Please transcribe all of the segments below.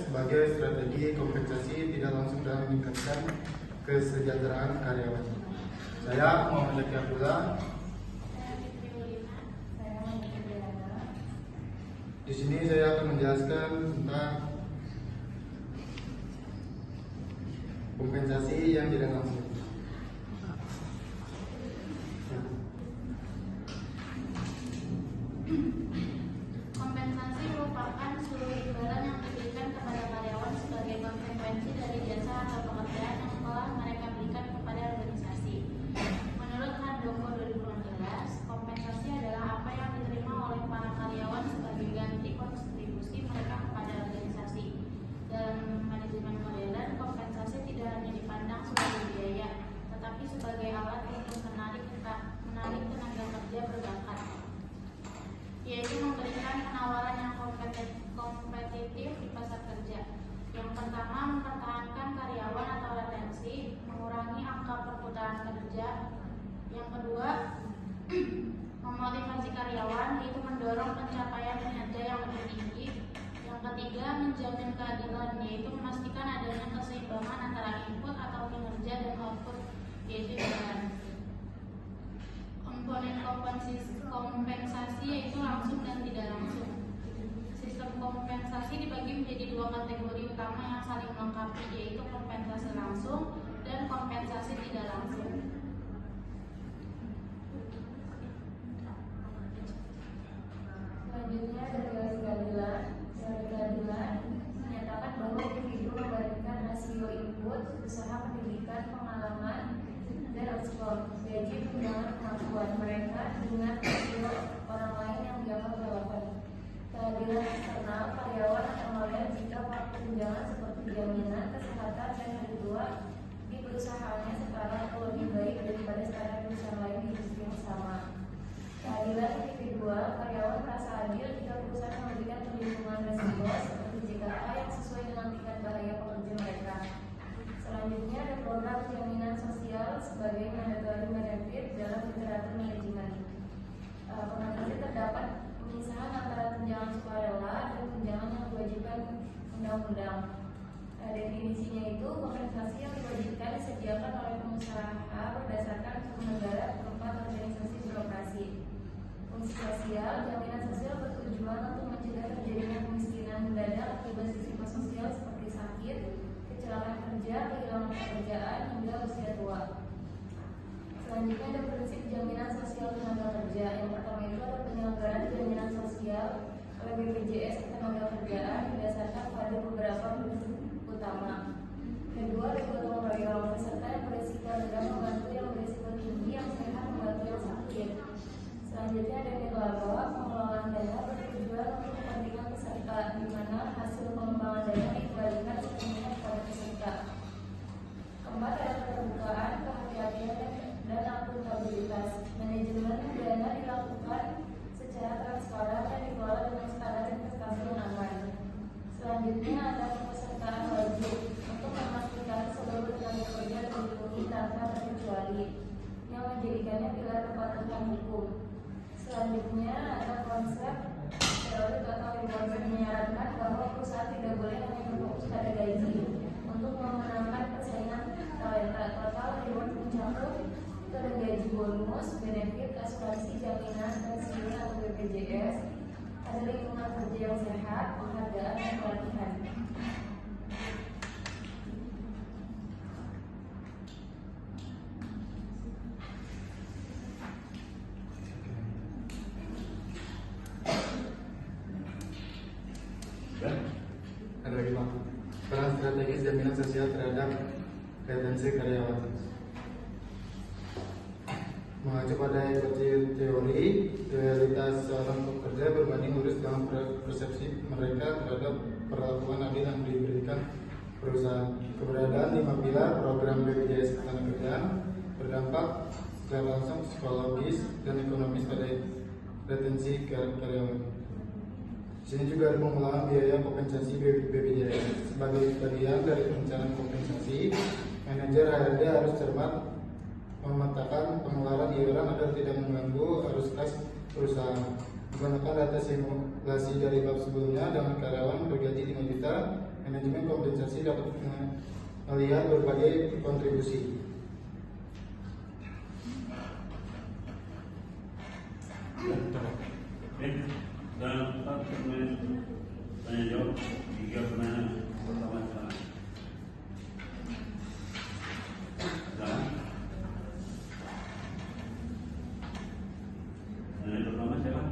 sebagai strategi kompensasi tidak langsung dalam meningkatkan kesejahteraan karyawan. Saya Muhammad Zaki Abdullah. Di sini saya akan menjelaskan tentang kompensasi yang tidak langsung. Kompensasi merupakan seluruh imbalan yang diberikan kepada karyawan sebagai konsekuensi dari jasa atau pekerjaan yang telah mereka berikan kepada organisasi. Menurut Handoko 2016, kompensasi adalah apa yang diterima oleh para karyawan sebagai ganti kontribusi mereka kepada organisasi. Dalam manajemen modern, kompensasi tidak hanya dipandang sebagai biaya, tetapi sebagai alat untuk menarik tenaga kerja berbakat, yaitu memberikan penawaran yang kompetitif di pasar kerja. Yang pertama, mempertahankan karyawan atau retensi, mengurangi angka perputaran kerja. Yang kedua, memotivasi karyawan, yaitu mendorong pencapaian kinerja yang lebih tinggi. Yang ketiga, menjamin keadilan, yaitu memastikan adanya keseimbangan antara input atau kinerja dan output, yaitu jalan. Komponen kompensasi yaitu langsung dan tidak langsung. Sistem kompensasi dibagi menjadi dua kategori utama yang saling melengkapi, yaitu kompensasi langsung dan kompensasi tidak langsung. Selanjutnya dari keadilan menyatakan bahwa individu membandingkan rasio input, usaha pendidikan, pengalaman, dan ekspor, gaji, tunjangan, kemampuan mereka dengan rasio orang lain yang dianggap relevan. Keadilan eksternal, karyawan akan melihat jika faktor tunjangan seperti jaminan, kesehatan, dan hari tua di perusahaannya setara atau lebih baik daripada standar perusahaan lain di industri yang sama. Keadilan individual, karyawan merasa adil jika perusahaan memberikan perlindungan resiko seperti JKA yang sesuai dengan tingkat bahaya pekerja mereka. Selanjutnya ada program jaminan sosial sebagai mandatory benefit dalam literatur manajemen. Pengantarnya terdapat pemisahan antara tunjangan sukarela dan tunjangan yang diwajibkan undang-undang. Definisinya itu kompensasi yang diwajibkan disediakan oleh pengusaha berdasarkan hukum negara tempat organisasi birokrasi. Fungsi sosial, jaminan sosial bertujuan untuk mencegah terjadinya kemiskinan mendadak akibat risiko sosial seperti sakit, kecelakaan kerja, kehilangan pekerjaan, hingga usia tua. Selanjutnya ada prinsip jaminan sosial tenaga kerja. Yang pertama itu ada penyelenggaraan jaminan sosial oleh BPJS tenaga kerjaan berdasarkan pada beberapa prinsip utama. Kedua, ada gotong royong, peserta yang berisiko rendah membantu yang berisiko tinggi, yang sehat membantu yang sakit. Selanjutnya ada nilaba, pengelolaan dana bertujuan untuk kepentingan peserta, di mana hasil pengembangan dana dikembalikan sepenuhnya kepada peserta. Keempat, ada keterbukaan, kehati-hatian, dan akuntabilitas. Manajemen dana dilakukan secara transparan dan dikelola dengan standar investasi yang aman. Selanjutnya ada kepesertaan wajib untuk memastikan seluruh tenaga kerja terlindungi tanpa terkecuali, yang menjadikannya pilar kepatuhan hukum. Selanjutnya ada konsep teori total reward, menyarankan bahwa perusahaan tidak boleh hanya berfokus pada gaji untuk memenangkan persaingan talenta. Total reward mencakup gaji, bonus, benefit, asuransi, jaminan, pensiun atau BPJS, ada lingkungan kerja yang sehat, penghargaan, dan pelatihan. Ada lagi Pak. Peran strategis jaminan sosial terhadap retensi karyawan. Mengacu pada teori, realitas seorang pekerja berbanding lurus dengan persepsi mereka terhadap perlakuan adil yang diberikan perusahaan. Keberadaan 5 pilar program BPJS Ketenagakerjaan berdampak secara langsung psikologis dan ekonomis pada retensi karyawan. Di sini juga ada pengelolaan biaya kompensasi BPJS. Sebagai bagian dari perencanaan kompensasi, manajer HRD harus cermat memetakan pengeluaran iuran agar tidak mengganggu arus kas perusahaan. Menggunakan data simulasi dari bab sebelumnya dengan karyawan bergaji 5 juta, manajer manajemen kompensasi dapat melihat berbagai kontribusi. Dan tanya jawab 3 pertanyaan pertama silakan. Pertanyaan pertama silakan.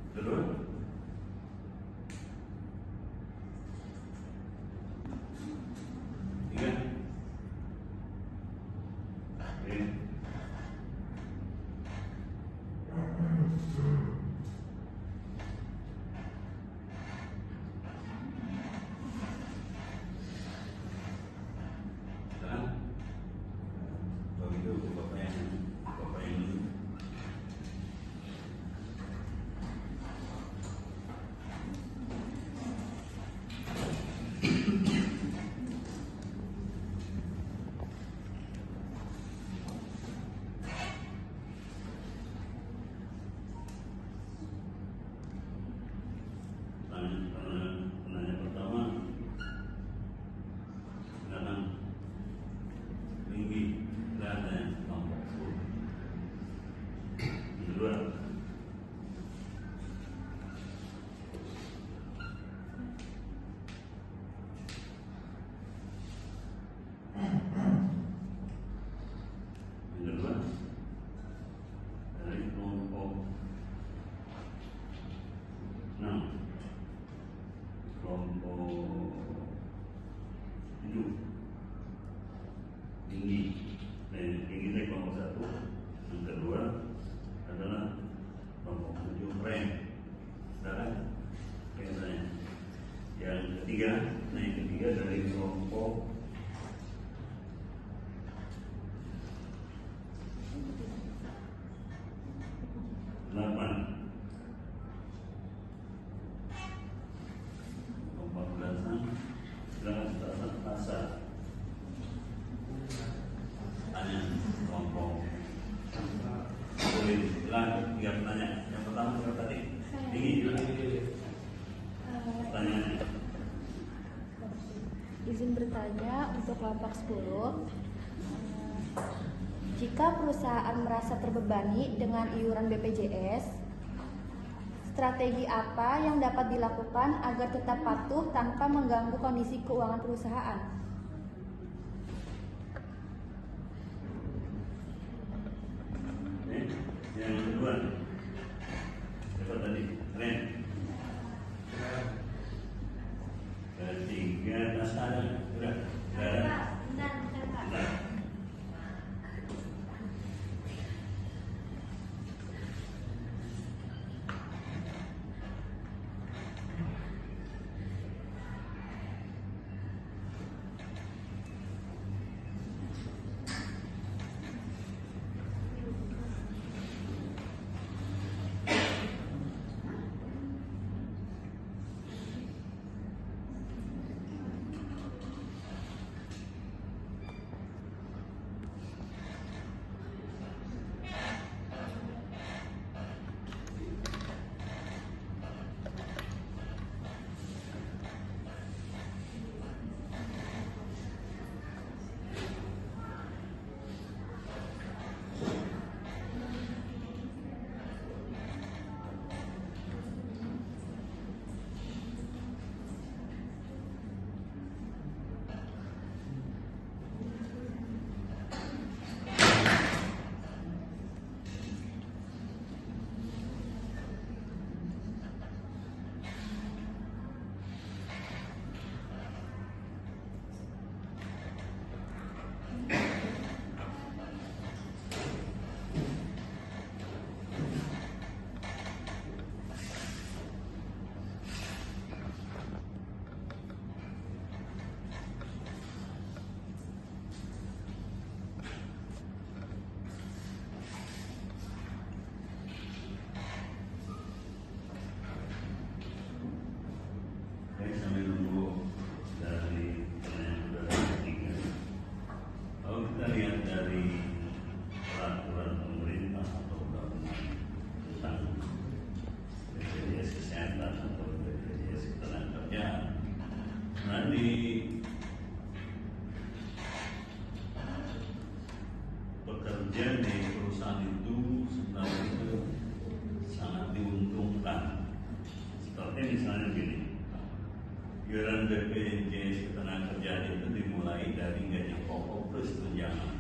Kedua. Tiga. Oke. Sekarang, kalau gitu bapak yang dulu. Pertanyaan pertama, silakan tinggi dan kelompok 10. Kedua, dari kelompok 6, kelompok 7 tinggi. Tinggi dari kelompok 1. Yang kedua adalah kelompok 7 rem. Sekarang yang ketiga, dari kelompok 8. Silakan pasar. Tanya kelompok. Boleh silakan 3 pertanyaan. Yang pertama siapa tadi? Tinggi juga. Pertanyaannya. Izin bertanya untuk kelompok 10. Jika perusahaan merasa terbebani dengan iuran BPJS, strategi apa yang dapat dilakukan agar tetap patuh tanpa mengganggu kondisi keuangan perusahaan? Yang kedua, siapa tadi? Ren. Ketiga, Nasada. Sudah. Bentar. lihat dari peraturan pemerintah atau undang-undang tentang BPJS Kesehatan atau BPJS Ketenagakerjaan, nah di pekerja di perusahaan itu sebenarnya itu sangat diuntungkan. Seperti misalnya gini, iuran BPJS Ketenagakerjaan itu dimulai dari gaji pokok plus tunjangan.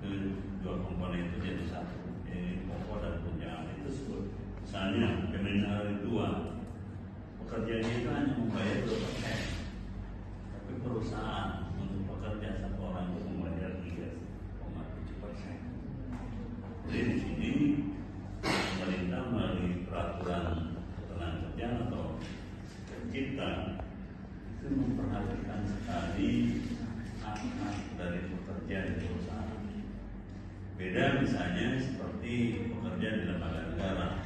Itu dua komponen itu jadi satu, pokok dan tunjangan itu sebut. Misalnya Kementerian Hari Tua, pekerjanya itu hanya membayar 2%, tapi perusahaan untuk pekerja satu orang itu membayar 3,7%. Jadi di sini pemerintah melalui peraturan ketenagakerjaan atau kita itu memperhatikan sekali hak-hak dari pekerja di perusahaan. Beda misalnya seperti pekerja di lembaga negara,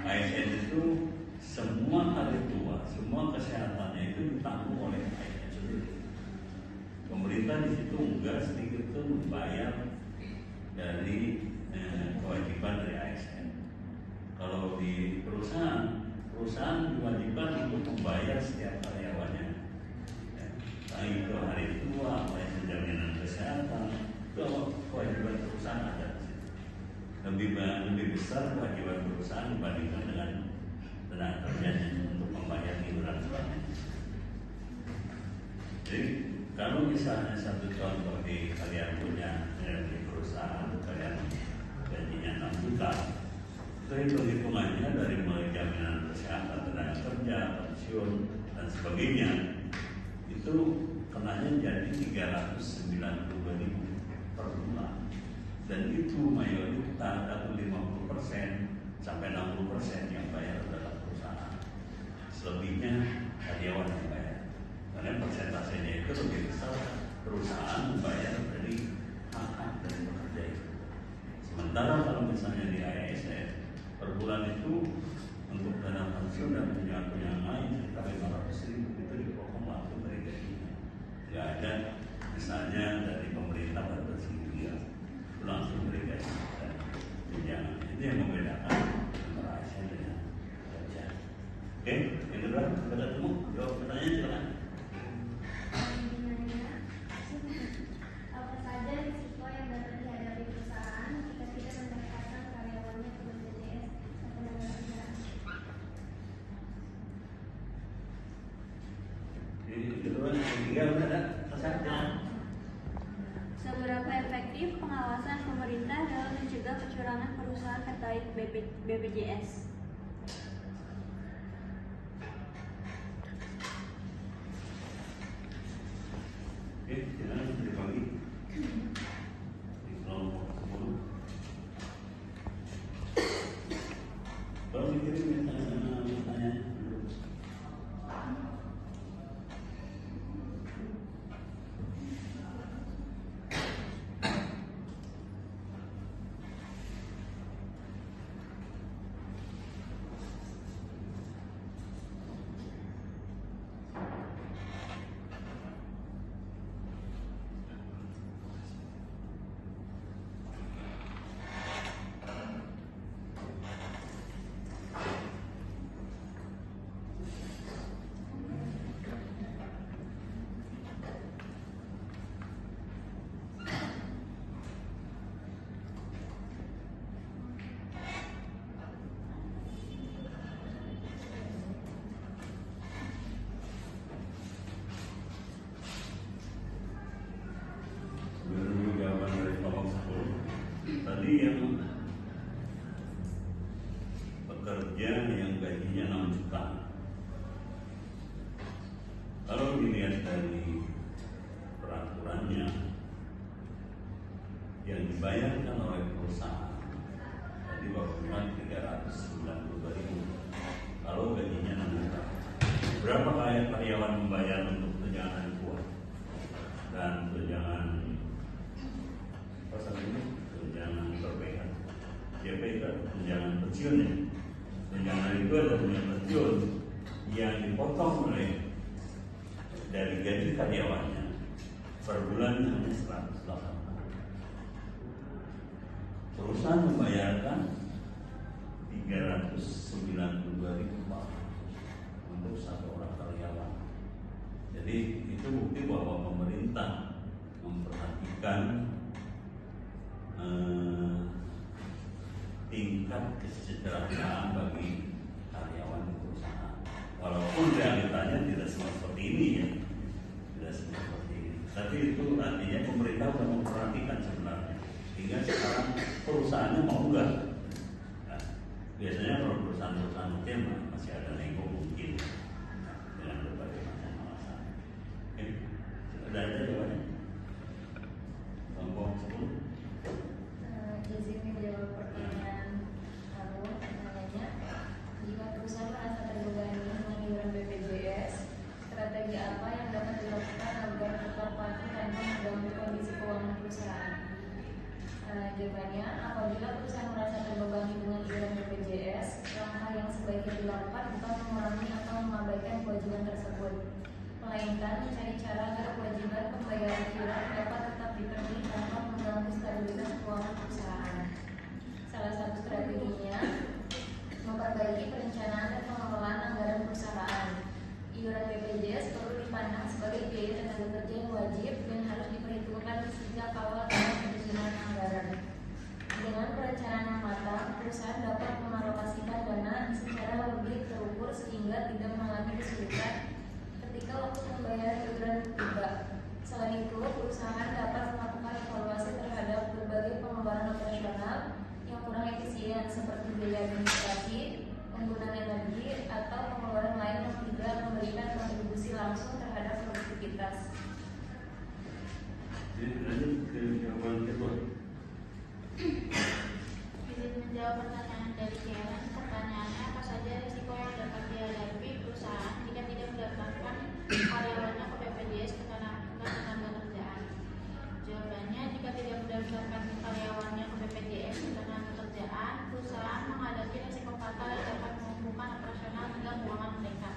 ASN itu semua hari tua, semua kesehatannya itu ditanggung oleh ASN sendiri. Pemerintah di situ enggak sedikit pun membayar dari kewajiban dari ASN. Kalau di perusahaan diwajibkan untuk membayar setiap karyawannya, baik itu hari tua, baik jaminan kesehatan, itu kewajiban perusahaan ada di situ. Lebih besar kewajiban perusahaan dibandingkan dengan tenaga kerjanya untuk membayar iuran selanjutnya. Jadi kalau misalnya satu contoh di kalian punya di perusahaan kalian gajinya 6 juta, itu hitungannya dari mulai jaminan kesehatan, tenaga kerja, pensiun dan sebagainya, itu kenanya jadi 392.000 per bulan. Dan itu mayoritas atau 50% sampai 60% yang bayar adalah perusahaan. Selebihnya karyawan yang bayar. Karena persentasenya itu lebih besar perusahaan membayar dari hak-hak dari pekerja itu. Sementara kalau misalnya di ASN per bulan itu untuk dana pensiun dan tunjangan lain sekitar 500.000 itu dipotong langsung dari gajinya. Tidak ada misalnya dari pemerintah atau sendiri itu langsung dari gaji dan tunjangan. Itu yang membedakan antara ASN dengan kerja. Oke, yang kedua kita ketemu jawab pertanyaan silakan. Apa saja risiko yang dapat dihadapi perusahaan jika tidak mendaftarkan karyawannya ke BPJS Ketenagakerjaan? Seberapa efektif pengawasan pemerintah dalam mencegah kecurangan perusahaan terkait BPJS? Oke, silakan dibagi di kelompok 10. Kalau dikirim pertanyaan dulu. Tadi yang pekerja yang gajinya 6 juta, kalau dilihat dari peraturannya yang dibayarkan oleh perusahaan tadi bapak 392.000 kalau gajinya 6 juta. Berapa karyawan membayar untuk tunjangan kuat dan tunjangan tunjangan perbaikan, JPK, tunjangan pensiun ya. Tunjangan itu adalah tunjangan pensiun yang dipotong oleh dari gaji karyawannya per bulannya hanya 180. Perusahaan membayarkan 392.000 untuk satu orang karyawan. Jadi itu bukti bahwa pemerintah memperhatikan tingkat kesejahteraan bagi karyawan di perusahaan. Walaupun realitanya tidak seperti ini ya, tidak seperti ini. Tapi itu artinya pemerintah sudah memperhatikan sebenarnya. Sehingga sekarang perusahaannya mau enggak. Nah, biasanya kalau perusahaan-perusahaan kecil masih ada nego mungkin dengan berbagai macam alasan. Oke, sudah ada jawabannya. Kelompok 10. Izin menjawab pertanyaan Harun, pertanyaannya, jika perusahaan merasa terbebani dengan iuran BPJS, strategi apa yang dapat dilakukan agar tetap patuh tanpa mengganggu kondisi keuangan perusahaan? Jawabannya, apabila perusahaan merasa terbebani dengan iuran BPJS, langkah yang sebaiknya dilakukan bukan mengurangi atau mengabaikan kewajiban tersebut, melainkan mencari cara agar kewajiban pembayaran iuran dapat tetap dipenuhi tanpa mengganggu stabilitas keuangan perusahaan. Salah satu strateginya memperbaiki perencanaan dan pengelolaan anggaran perusahaan. Iuran BPJS perlu dipandang sebagai biaya tenaga kerja yang wajib dan harus diperhitungkan sejak awal dalam penyusunan anggaran. Dengan perencanaan yang matang, perusahaan dapat mengalokasikan dana secara lebih terukur sehingga tidak mengalami kesulitan ketika waktu pembayaran iuran tiba. Selain itu, perusahaan dapat melakukan evaluasi terhadap berbagai pengeluaran operasional yang kurang efisien seperti biaya administrasi, penggunaan energi, atau pengeluaran lain yang tidak memberikan kontribusi langsung terhadap produktivitas. Jadi lanjut ke jawaban kedua. Izin menjawab pertanyaan dari Karen. Pertanyaannya, apa saja risiko yang dapat dihadapi perusahaan jika tidak mendaftarkan karyawannya ke BPJS Ketenagakerjaan? Jawabannya, jika tidak mendaftarkan karyawannya ke BPJS Ketenagakerjaan, perusahaan menghadapi risiko fatal yang dapat melumpuhkan operasional hingga keuangan mereka.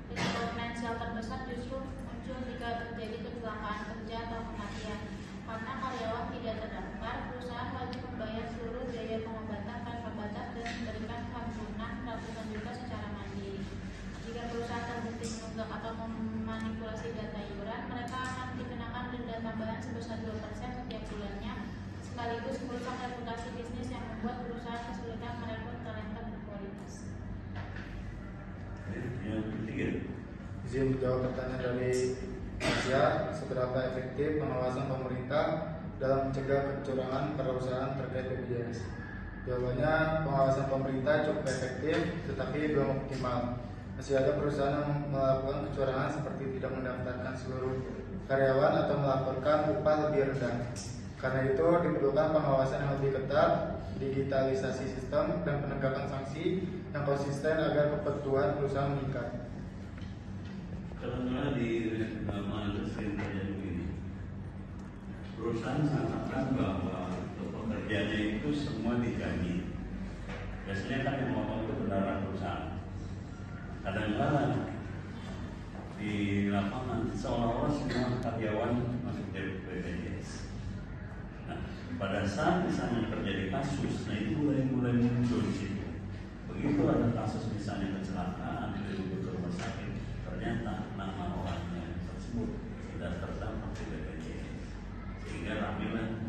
Risiko finansial terbesar justru muncul jika terjadi kecelakaan kerja atau kematian. Karena karyawan tidak terdaftar, perusahaan wajib membayar seluruh biaya pengobatan tanpa batas dan memberikan santunan ratusan juta secara mandiri. Jika perusahaan terbukti menunggak atau memanipulasi data iuran, mereka akan dikenakan denda tambahan sebesar 2% setiap bulannya, sekaligus merusak reputasi bisnis yang membuat perusahaan kesulitan merekrut talenta berkualitas. Yang ketiga. Izin menjawab pertanyaan dari Asia, seberapa efektif pengawasan pemerintah dalam mencegah kecurangan perusahaan terkait BPJS? Jawabannya, pengawasan pemerintah cukup efektif, tetapi belum optimal. Masih ada perusahaan yang melakukan kecurangan seperti tidak mendaftarkan seluruh karyawan atau melaporkan upah lebih rendah. Karena itu diperlukan pengawasan yang lebih ketat, digitalisasi sistem, dan penegakan sanksi yang konsisten agar kepatuhan perusahaan meningkat. Karena di mana sering terjadi begini, perusahaan mengatakan bahwa pekerjaannya itu semua dijamin. Biasanya kan yang ngomong itu benaran perusahaan. Kadang-kadang di lapangan seolah-olah semua karyawan masuk BPJS. Nah, pada saat misalnya terjadi kasus, nah itu mulai muncul di situ. Begitu ada kasus misalnya kecelakaan di rumah sakit, ternyata nama orangnya tersebut sudah terdaftar di BPJS, sehingga ramilah